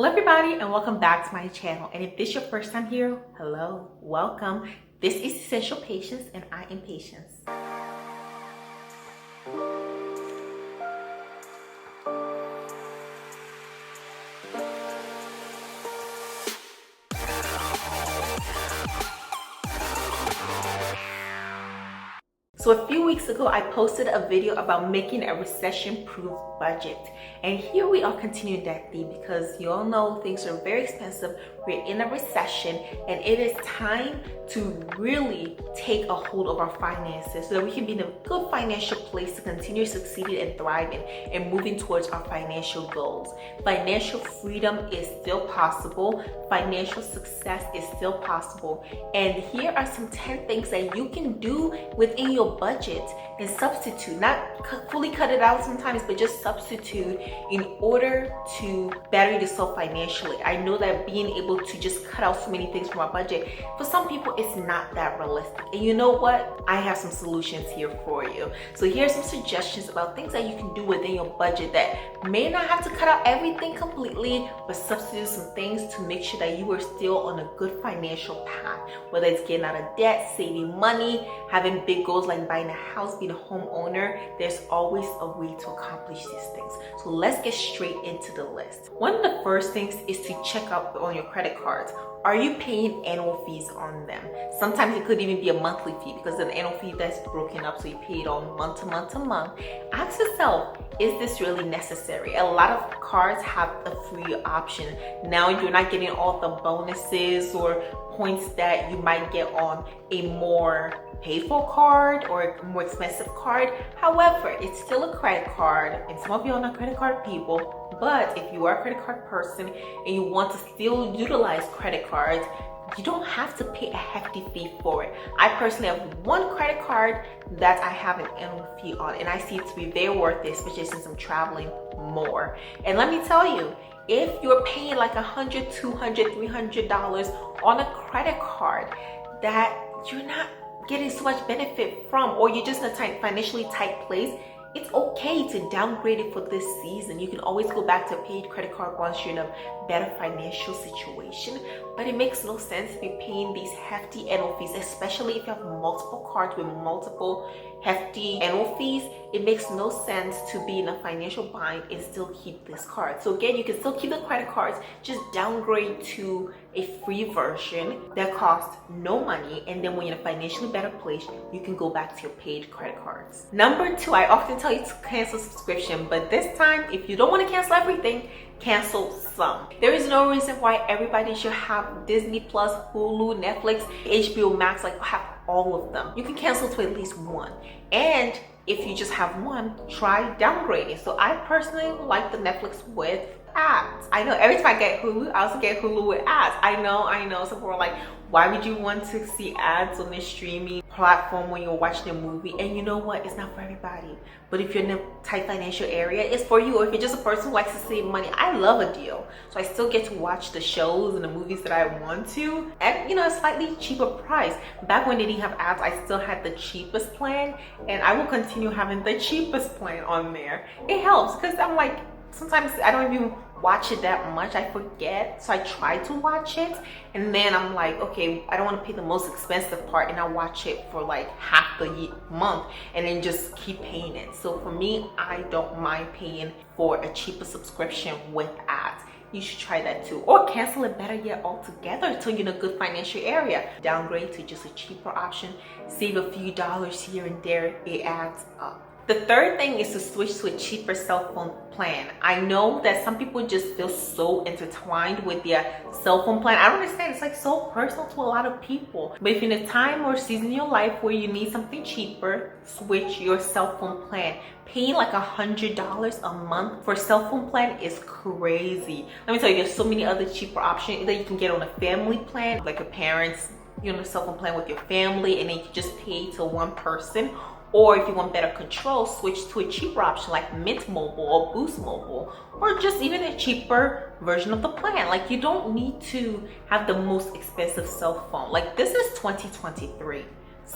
Hello everybody and welcome back to my channel, and if this is your first time here, hello, welcome. This is Essential Patience and I am Patience. So a few weeks ago, I posted a video about making a recession-proof budget. And here we are continuing that theme because you all know things are very expensive. We're in a recession and it is time to really take a hold of our finances so that we can be in a good financial place to continue succeeding and thriving and moving towards our financial goals. Financial freedom is still possible. Financial success is still possible. And here are some 10 things that you can do within your budget and substitute, not fully cut it out sometimes, but just substitute in order to better yourself financially. I know that being able to just cut out so many things from our budget, for some people it's not that realistic. And you know what? I have some solutions here for you. So here's some suggestions about things that you can do within your budget that may not have to cut out everything completely, but substitute some things to make sure that you are still on a good financial path, whether it's getting out of debt, saving money, having big goals like buying a house, being a homeowner. There's always a way to accomplish these things. So let's get straight into the list. One of the first things is to check out on your credit cards. Are you paying annual fees on them? Sometimes it could even be a monthly fee because an annual fee that's broken up, so you pay it on month to month to month. Ask yourself, is this really necessary? A lot of cards have a free option. Now you're not getting all the bonuses or points that you might get on a more paid-for card or a more expensive card. However, it's still a credit card, and some of you are not credit card people. But if you are a credit card person and you want to still utilize credit cards, you don't have to pay a hefty fee for it. I personally have one credit card that I have an annual fee on, and I see it to be very worth it, especially since I'm traveling more. And let me tell you, if you're paying like $100, $200, $300 on a credit card that you're not getting so much benefit from, or you're just in a financially tight place, it's okay to downgrade it for this season. You can always go back to a paid credit card once you're in a better financial situation, but it makes no sense to be paying these hefty annual fees, especially if you have multiple cards with multiple hefty annual fees. It makes no sense to be in a financial bind and still keep this card. So again, you can still keep the credit cards, just downgrade to a free version that costs no money, and then when you're in a financially better place, you can go back to your paid credit cards. Number 2, I often tell you to cancel subscription, but this time, if you don't want to cancel everything, cancel some. There is no reason why everybody should have Disney Plus, Hulu, Netflix, HBO Max, like have all of them. You can cancel to at least one. And if you just have one, try downgrading. So I personally like the Netflix with ads. I know every time I get Hulu, I also get Hulu with ads. I know. Some people are like, why would you want to see ads on this streaming platform when you're watching a movie? And you know what? It's not for everybody. But if you're in a tight financial area, it's for you. Or if you're just a person who likes to save money, I love a deal. So I still get to watch the shows and the movies that I want to at, a slightly cheaper price. Back when they didn't have ads, I still had the cheapest plan, and I will continue having the cheapest plan on there. It helps because I'm like, sometimes I don't even watch it that much. I forget, so I try to watch it, and then I'm like, okay, I don't want to pay the most expensive part, and I watch it for like half the month and then just keep paying it. So for me, I don't mind paying for a cheaper subscription with ads. You should try that too, or cancel it, better yet, altogether until you're in a good financial area. Downgrade to just a cheaper option, save a few dollars here and there. It adds up. The third thing is to switch to a cheaper cell phone plan. I know that some people just feel so intertwined with their cell phone plan. I don't understand. It's like so personal to a lot of people. But if you're in a time or season in your life where you need something cheaper, switch your cell phone plan. Paying like $100 a month for a cell phone plan is crazy. Let me tell you, there's so many other cheaper options that you can get on a family plan, like your parents, you're on a cell phone plan with your family, and then you can just pay to one person. Or if you want better control, switch to a cheaper option like Mint Mobile or Boost Mobile, or just even a cheaper version of the plan. Like, you don't need to have the most expensive cell phone. Like, this is 2023.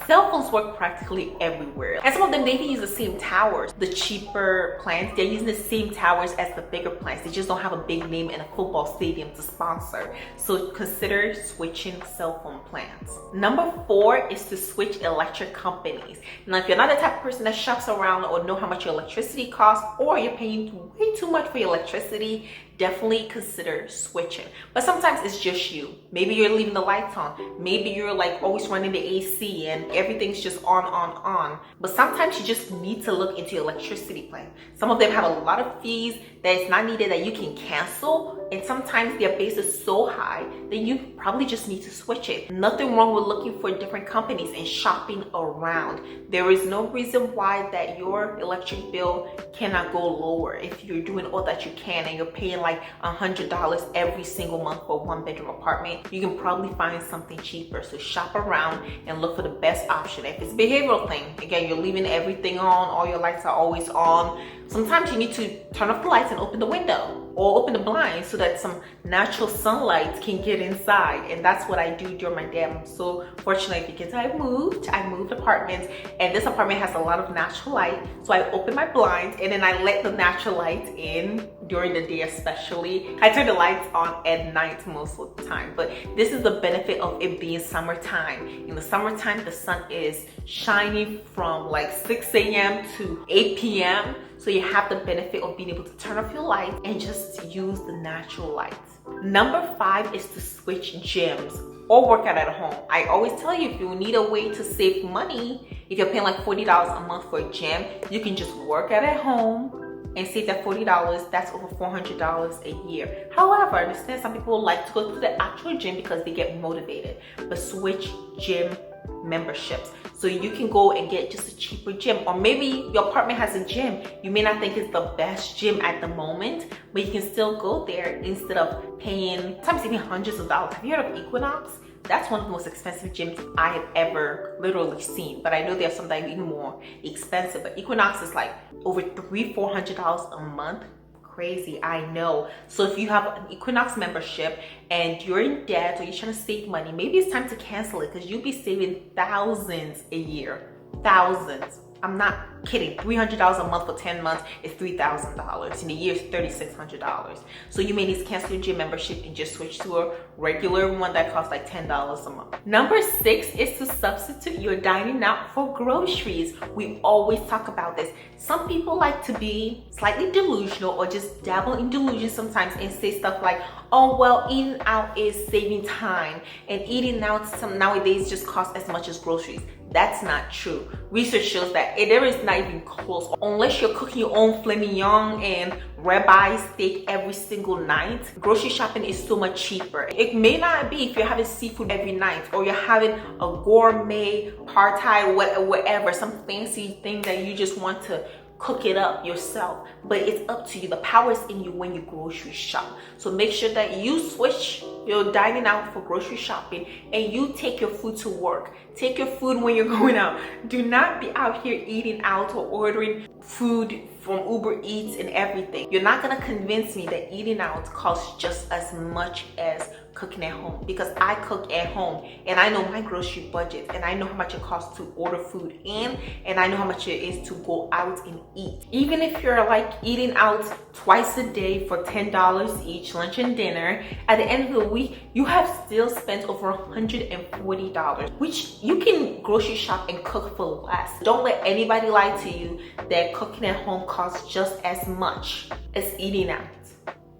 Cell phones work practically everywhere. And some of them, they even use the same towers. The cheaper plans, they're using the same towers as the bigger plans. They just don't have a big name in a football stadium to sponsor. So consider switching cell phone plans. Number 4 is to switch electric companies. Now, if you're not the type of person that shops around or know how much your electricity costs, or you're paying way too much for your electricity, definitely consider switching. But sometimes it's just you. Maybe you're leaving the lights on. Maybe you're like always running the AC and everything's just on. But sometimes you just need to look into your electricity plan. Some of them have a lot of fees that it's not needed that you can cancel. And sometimes their base is so high that you probably just need to switch it. Nothing wrong with looking for different companies and shopping around. There is no reason why that your electric bill cannot go lower if you're doing all that you can and you're paying like $100 every single month for a 1-bedroom apartment. You can probably find something cheaper. So shop around and look for the best option. If it's a behavioral thing, again, you're leaving everything on, all your lights are always on. Sometimes you need to turn off the lights and open the window or open the blinds so that some natural sunlight can get inside. And that's what I do during my day. I'm so fortunate because I moved apartments, and this apartment has a lot of natural light. So I open my blinds and then I let the natural light in during the day especially. I turn the lights on at night most of the time. But this is the benefit of it being summertime. In the summertime, the sun is shining from like 6 a.m. to 8 p.m. So you have the benefit of being able to turn off your lights and just use the natural lights. Number 5 is to switch gyms or work out at home. I always tell you, if you need a way to save money, if you're paying like $40 a month for a gym, you can just work out at home and save that $40. That's over $400 a year. However, I understand some people like to go to the actual gym because they get motivated, but switch gym memberships so you can go and get just a cheaper gym. Or maybe your apartment has a gym you may not think is the best gym at the moment, but you can still go there instead of paying sometimes even hundreds of dollars. Have you heard of Equinox? That's one of the most expensive gyms I have ever literally seen, but I know there's some that are even more expensive. But Equinox is like over $300-400 a month. Crazy, I know. So if you have an Equinox membership and you're in debt or you're trying to save money, maybe it's time to cancel it, because you'll be saving thousands a year. Thousands. I'm not kidding. $300 a month for 10 months is $3,000. In a year, it's $3,600. So you may need to cancel your gym membership and just switch to a regular one that costs like $10 a month. Number 6 is to substitute your dining out for groceries. We always talk about this. Some people like to be slightly delusional or just dabble in delusion sometimes and say stuff like, oh, well, eating out is saving time and eating out nowadays just costs as much as groceries. That's not true. Research shows that there is not even close. Unless you're cooking your own filet mignon and ribeye steak every single night, grocery shopping is so much cheaper. It may not be if you're having seafood every night or you're having a gourmet pad thai, whatever, some fancy thing that you just want to cook it up yourself, but it's up to you. The power is in you when you grocery shop. So make sure that you switch your dining out for grocery shopping and you take your food to work. Take your food when you're going out. Do not be out here eating out or ordering food from Uber Eats and everything. You're not gonna convince me that eating out costs just as much as cooking at home, because I cook at home and I know my grocery budget and I know how much it costs to order food in, and I know how much it is to go out and eat. Even if you're like eating out twice a day for $10 each, lunch and dinner, at the end of the week you have still spent over $140, which you can grocery shop and cook for less. Don't let anybody lie to you that cooking at home costs just as much as eating out.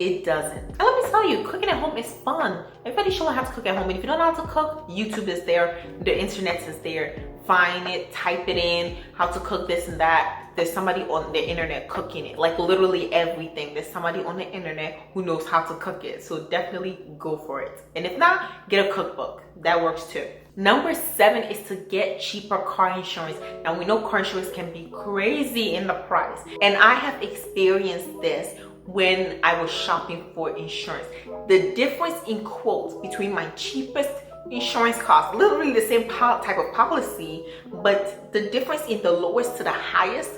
It doesn't. And let me tell you, cooking at home is fun. Everybody should learn how to cook at home. And if you don't know how to cook, YouTube is there, the internet is there. Find it, type it in, how to cook this and that. There's somebody on the internet cooking it. Like literally everything. There's somebody on the internet who knows how to cook it. So definitely go for it. And if not, get a cookbook. That works too. Number 7 is to get cheaper car insurance. Now we know car insurance can be crazy in the price. And I have experienced this when I was shopping for insurance. The difference in quotes between my cheapest insurance cost, literally the same type of policy, but the difference in the lowest to the highest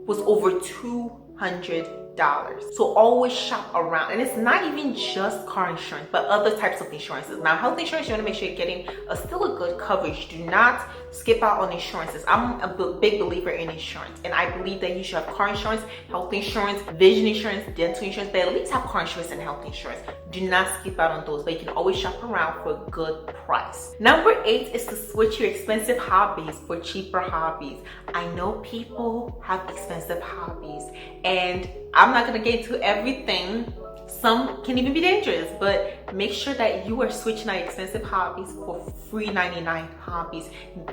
was over $200. So always shop around. And it's not even just car insurance, but other types of insurances. Now, health insurance, you want to make sure you're getting still a good coverage. Do not skip out on insurances. I'm a big believer in insurance, and I believe that you should have car insurance, health insurance, vision insurance, dental insurance, but at least have car insurance and health insurance. Do not skip out on those, but you can always shop around for a good price. Number 8 is to switch your expensive hobbies for cheaper hobbies. I know people have expensive hobbies, and I'm not going to get into everything. Some can even be dangerous, but make sure that you are switching out expensive hobbies for free 99 hobbies.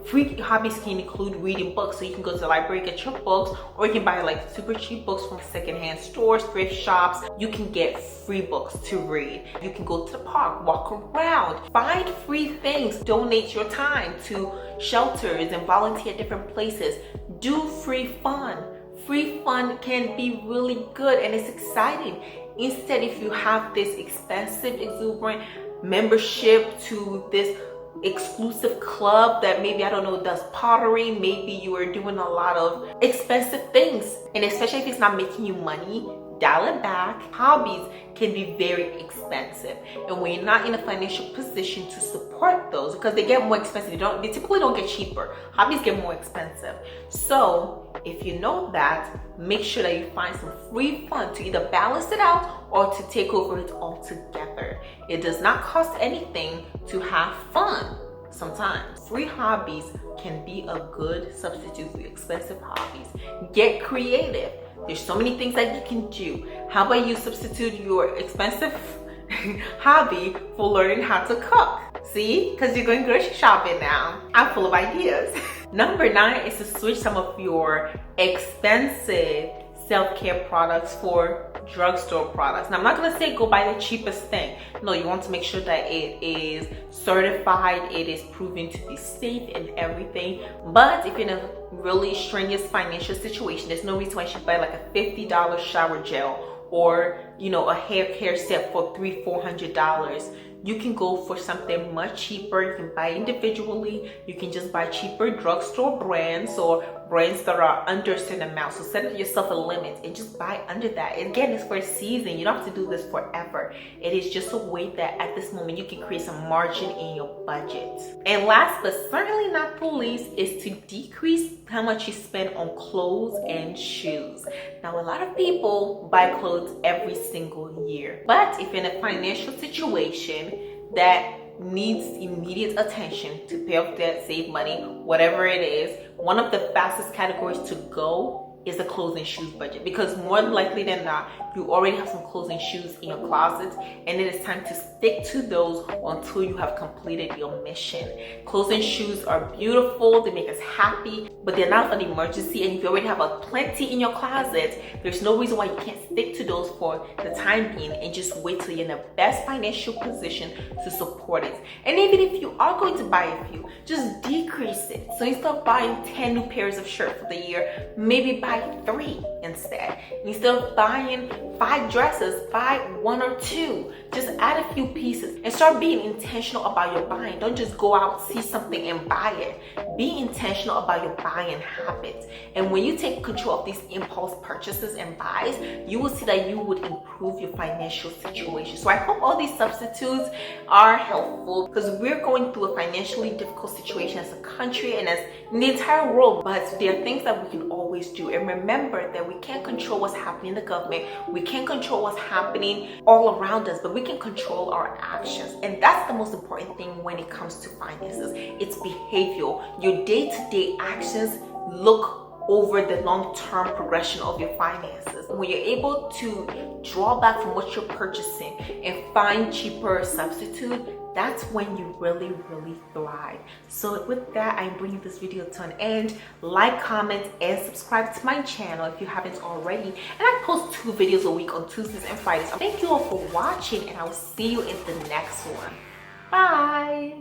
Free hobbies can include reading books, so you can go to the library, get your books, or you can buy like super cheap books from secondhand stores, thrift shops. You can get free books to read. You can go to the park, walk around, find free things, donate your time to shelters and volunteer at different places. Do free fun. Free fun can be really good and it's exciting. Instead, if you have this expensive, exuberant membership to this exclusive club that maybe, I don't know, does pottery, maybe you are doing a lot of expensive things, and especially if it's not making you money, dial it back. Hobbies can be very expensive, and when you're not in a financial position to support those, because they get more expensive, they typically don't get cheaper. Hobbies get more expensive. So if you know that, make sure that you find some free fun to either balance it out or to take over it altogether. It does not cost anything to have fun. Sometimes free hobbies can be a good substitute for expensive hobbies. Get creative. There's so many things that you can do. How about you substitute your expensive hobby for learning how to cook? See, because you're going grocery shopping now. I'm full of ideas. Number 9 is to switch some of your expensive self-care products for drugstore products. Now, I'm not going to say go buy the cheapest thing. No, you want to make sure that it is certified, it is proven to be safe and everything. But if you're in a really strenuous financial situation, there's no reason why you should buy like a $50 shower gel or, you know, a hair care set for $300-400. You can go for something much cheaper. You can buy individually. You can just buy cheaper drugstore brands or brands that are under a certain amount. So set yourself a limit and just buy under that. And again, it's for a season. You don't have to do this forever. It is just a way that at this moment you can create some margin in your budget. And last but certainly not the least is to decrease how much you spend on clothes and shoes. Now, a lot of people buy clothes every single year, but if you're in a financial situation that needs immediate attention to pay off debt, save money, whatever it is, one of the fastest categories to go is the clothes and shoes budget, because more likely than not, you already have some clothes and shoes in your closet, and it is time to stick to those until you have completed your mission. Clothes and shoes are beautiful, they make us happy, but they're not an emergency, and if you already have a plenty in your closet, there's no reason why you can't stick to those for the time being and just wait till you're in the best financial position to support it. And even if you are going to buy a few, just decrease it. So instead of buying 10 new pairs of shirts for the year, maybe buy 3 instead. Instead of buying 5 dresses, buy 1 or 2. Just add a few pieces and start being intentional about your buying. Don't just go out, see something and buy it. Be intentional about your buying habits. And when you take control of these impulse purchases and buys, you will see that you would improve your financial situation. So I hope all these substitutes are helpful, because we're going through a financially difficult situation as a country and as in the entire world. But there are things that we can always do. And remember that we can't control what's happening in the government. We can't control what's happening all around us, but we can control our actions. And that's the most important thing when it comes to finances. It's behavioral. Your day-to-day actions look over the long-term progression of your finances. When you're able to draw back from what you're purchasing and find cheaper substitute, that's when you really thrive. So with that, I'm bringing this video to an end. Like, comment, and subscribe to my channel if you haven't already. And I post 2 videos a week on Tuesdays and Fridays. Thank you all for watching, and I will see you in the next one. Bye.